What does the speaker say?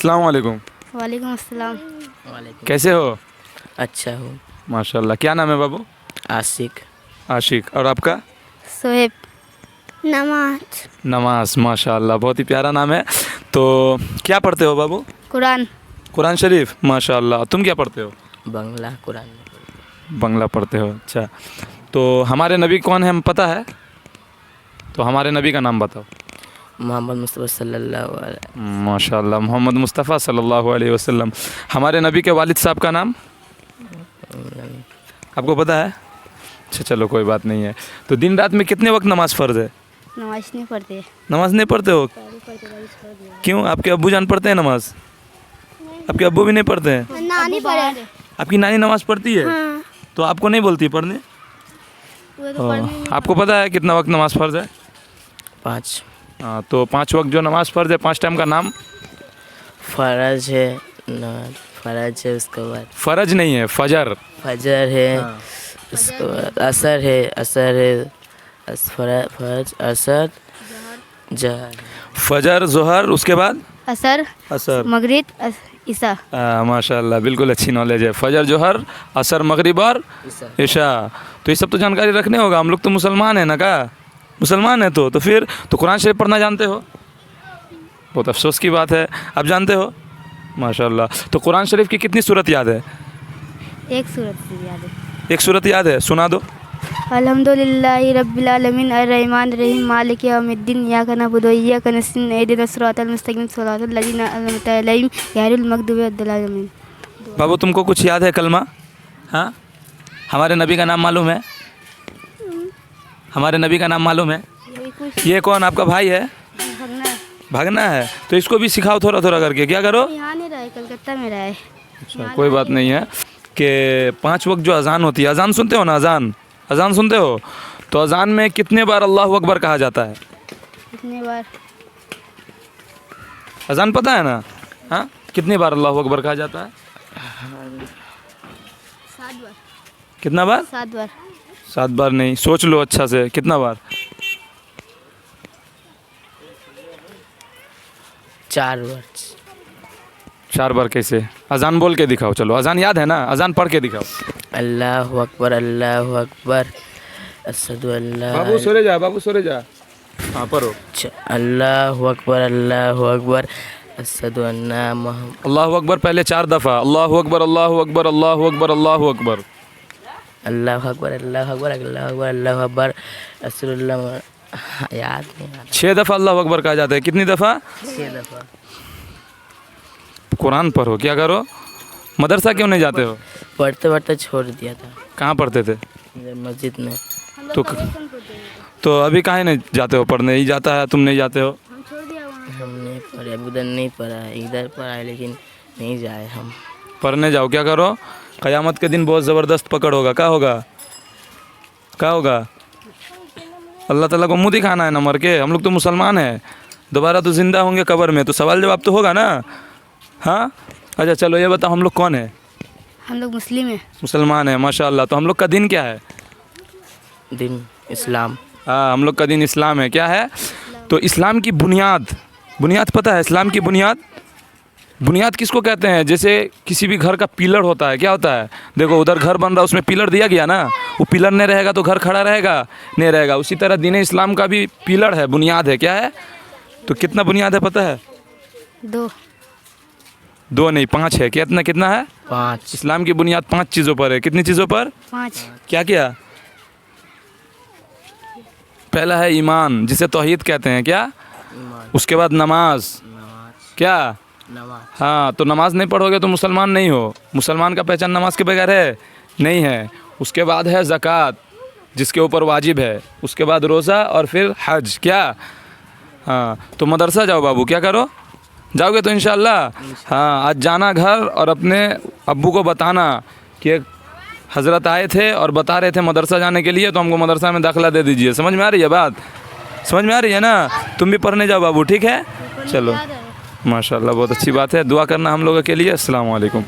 अस्सलाम वालेकुम। वालेकुम अस्सलाम। वालेकुम। कैसे हो? अच्छा हूँ। माशाल्लाह। क्या नाम है बाबू? आशिक। आशिक। और आपका? सोहेब। नमाज। नमाज। माशाल्लाह, बहुत ही प्यारा नाम है। तो क्या पढ़ते हो बाबू? कुरान। कुरान शरीफ। माशाल्लाह। तुम क्या पढ़ते हो? बंगला कुरान में पढ़ते। बंगला पढ़ते हो, अच्छा। तो हमारे नबी कौन है, हम पता है? तो हमारे नबी का नाम बताओ। मोहम्मद मुस्तफ़ा सल्लल्लाहु अलैहि। माशाल्लाह, मोहम्मद मुस्तफ़ा सल्लल्लाहु अलैहि वसल्लम। हमारे नबी के वालिद साहब का नाम आपको पता है? अच्छा, चलो कोई बात नहीं है। तो दिन रात में कितने वक्त नमाज़ फ़र्ज़ है? नमाज नहीं पढ़ते। नमाज़ नहीं पढ़ते हो? क्यों? आपके अब्बू जान पढ़ते हैं नमाज़? आपके अब्बू भी नहीं पढ़ते हैं? नानी पढ़े। आपकी नानी नमाज़ पढ़ती है? हाँ। तो आपको नहीं बोलती पढ़ने? आपको पता है कितना वक्त नमाज़ फ़र्ज़ है? 5। हाँ, तो 5 वक्त जो नमाज़ फ़र्ज़ है, 5 टाइम का नाम? फ़रज है न, फ़रज है, उसके बाद फ़र्ज नहीं है, फ़जर। फजर है, उसके बाद असर है, फर्ज असर जहर। फ़जर, ज़ोहर, उसके बाद असर, असर। मगरिब, ईसा। माशाल्लाह, बिल्कुल अच्छी नॉलेज है। फ़जर, जोहर, असर, मगरिब और इशा। तो ये सब तो जानकारी रखने होगा। हम लोग तो मुसलमान हैं ना, का मुसलमान है तो फिर तो कुरान शरीफ पढ़ना जानते हो? बहुत अफसोस की बात है। आप जानते हो? माशाल्लाह। तो कुरान शरीफ की कितनी सूरत याद है? एक सूरत से याद है। एक सूरत याद है, सुना दो। अल्हम्दुलिल्लाहि रब्बिल आलमीन अर्रहमानिर रहीम मालिकि यौमिद्दीन इय्याका नअबुदु व इय्याका नस्तईन इहदिनस सिरातल मुस्तकीम सिरातल लज़ीना अनअमता अलैहिम गैरिल मग़दूबि वद्दल्लालिन। बाबू, तुमको कुछ याद है कलमा? हाँ, हमारे नबी का नाम मालूम है? हमारे नबी का नाम मालूम है? ये कौन आपका भाई है? भागना है? तो इसको भी सिखाओ थोड़ा थोड़ा करके। क्या करो? यहाँ नहीं रहा है, कलकत्ता में रहा है। अच्छा, कोई बात नहीं है। कि 5 वक्त जो अज़ान होती है, अज़ान सुनते हो ना? अज़ान सुनते हो? तो अज़ान में कितने बार अल्लाह अकबर कहा जाता है? कितने बार? अज़ान पता है ना? हाँ, कितनी बार अल्लाह अकबर कहा जाता है? 7 बार। कितना बार? 7 बार। 7 बार नहीं, सोच लो अच्छा से, कितना बार? 4 वर्ष। 4 बार कैसे? अज़ान बोल के दिखाओ। चलो, अज़ान याद है ना? अज़ान पढ़ के दिखाओ। अल्लाहु अकबर अशहदु अल्ला। बाबू सो जा। हाँ, पढ़ो। अल्लाहु अकबर अशहदु अन्ना मुहम्मद। अल्लाहु अकबर पहले 4 दफ़ा। अल्लाहु अकबर, अल्लाहु अकबर, अल्लाहु अकबर, अल्लाहु अकबर। अल्लाहु अकबर अल्लाहु अकबर अल्लाहु अकबर अल्लाहु अकबर रसूलुल्लाह। याद नहीं आ रहा। 6 दफ़ा अल्लाहु अकबर कहा जाता है। कितनी दफ़ा? 6 दफ़ा। कुरान पढ़ो। क्या करो? मदरसा क्यों नहीं जाते हो? पढ़ते पढ़ते छोड़ दिया था। कहाँ पढ़ते थे? इधर मस्जिद में। तो अभी काहे नहीं जाते हो पढ़ने? ही जाता है, तुम नहीं जाते हो? हम नहीं पढ़े, उधर नहीं पढ़ा है, इधर पढ़ा है लेकिन नहीं जाए हम। पढ़ने जाओ। क्या करो? क़यामत के दिन बहुत ज़बरदस्त पकड़ होगा। क्या होगा? अल्लाह ताला को मुँह दिखाना है ना मर के। हम लोग तो मुसलमान हैं, दोबारा तो ज़िंदा होंगे कब्र में, तो सवाल जवाब तो होगा ना? हाँ, अच्छा चलो ये बताओ, हम लोग कौन है? हम लोग मुस्लिम हैं। मुसलमान है, माशाल्लाह। तो हम लोग का दिन क्या है? दिन इस्लाम। हाँ, हम लोग का दिन इस्लाम है। क्या है? तो इस्लाम की बुनियाद पता है? इस्लाम की बुनियाद किसको कहते हैं? जैसे किसी भी घर का पिलर होता है, क्या होता है? देखो, उधर घर बन रहा है, उसमें पिलर दिया गया ना, वो पिलर नहीं रहेगा तो घर खड़ा रहेगा? नहीं रहेगा। उसी तरह दीन इस्लाम का भी पिलर है, बुनियाद है। क्या है? तो कितना बुनियाद है पता है? 2 नहीं, 5 है। कितना है? 5। इस्लाम की बुनियाद 5 चीज़ों पर है। कितनी चीज़ों पर? 5। क्या? पहला है ईमान, जिसे तौहीद कहते हैं। क्या? उसके बाद नमाज। क्या? नमाज। हाँ, तो नमाज नहीं पढ़ोगे तो मुसलमान नहीं हो। मुसलमान का पहचान नमाज के बगैर है? नहीं है। उसके बाद है ज़कात, जिसके ऊपर वाजिब है। उसके बाद रोज़ा और फिर हज। क्या? हाँ, तो मदरसा जाओ बाबू। क्या करो? जाओगे तो इंशाअल्लाह। हाँ, आज जाना घर और अपने अब्बू को बताना कि एक हज़रत आए थे और बता रहे थे मदरसा जाने के लिए, तो हमको मदरसा में दाखिला दे दीजिए। समझ में आ रही है बात? समझ में आ रही है ना? तुम भी पढ़ने जाओ बाबू, ठीक है? चलो, माशाल्लाह, बहुत अच्छी बात है। दुआ करना हम लोगों के लिए। अस्सलाम वालेकुम।